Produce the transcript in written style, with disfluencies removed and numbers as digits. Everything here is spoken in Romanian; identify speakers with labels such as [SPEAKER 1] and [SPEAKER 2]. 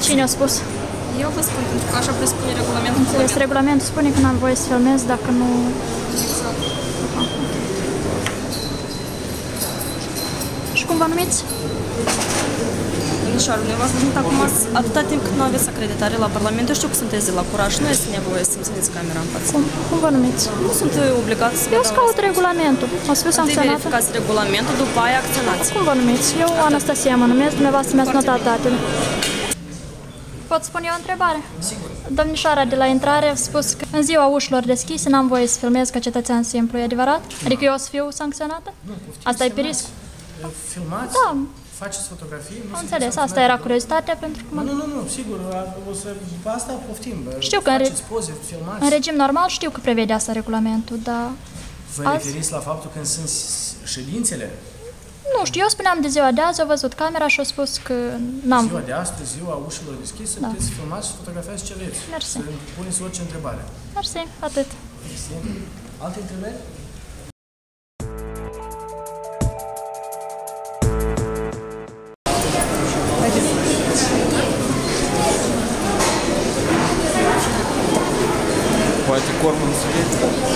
[SPEAKER 1] cine a spus?
[SPEAKER 2] Eu vă spun, pentru că așa presupune regulamentul.
[SPEAKER 1] Înțeles, regulamentul spune că n-am voie să filmez dacă nu...
[SPEAKER 2] Exact.
[SPEAKER 1] Și cum vă numiți?
[SPEAKER 2] Domnișoară, noi v-ați venit acum atâta timp cât nu aveți acreditare la Parlament. Eu știu că sunteți de la Curaj, nu este nevoie să-mi țineți camera în față.
[SPEAKER 1] Cum vă numiți?
[SPEAKER 2] Nu sunt obligat să vă
[SPEAKER 1] Eu
[SPEAKER 2] dau
[SPEAKER 1] să caut regulamentul. O să fiu sancționată?
[SPEAKER 2] verificați regulamentul, după aia acționați.
[SPEAKER 1] Cum vă numiți? Eu, Anastasia, mă numesc, dumneavoastră mi-ați notat datele. Pot spune eu o întrebare?
[SPEAKER 3] Sigur.
[SPEAKER 1] Domnișoara de la intrare a spus că în ziua ușilor deschise n-am voie să filmez ca cetățean simplu, e adevărat? Adică eu o să fiu sancționată?
[SPEAKER 3] Nu, poftim,
[SPEAKER 1] Asta e pe
[SPEAKER 3] filmați.
[SPEAKER 1] risc?
[SPEAKER 3] Filmați?
[SPEAKER 1] Da.
[SPEAKER 3] Faceți fotografii?
[SPEAKER 1] Am înțeles, asta era curiozitatea pentru că...
[SPEAKER 3] Nu, sigur, o să, asta poftim.
[SPEAKER 1] Știu că
[SPEAKER 3] faceți poze, filmați.
[SPEAKER 1] în regim normal știu că prevede asta regulamentul, dar...
[SPEAKER 3] Vă referiți la faptul când sunt ședințele?
[SPEAKER 1] Nu știu, eu spuneam de ziua de azi, au văzut camera și au spus că n-am...
[SPEAKER 3] Ziua de astăzi, ziua ușilor deschise, puteți să filmați și fotografiați ce vreți.
[SPEAKER 1] Mersi.
[SPEAKER 3] Să puneți orice întrebare.
[SPEAKER 1] Mersi, atât.
[SPEAKER 3] Alte întrebări?
[SPEAKER 4] Poate corpul nu se vede.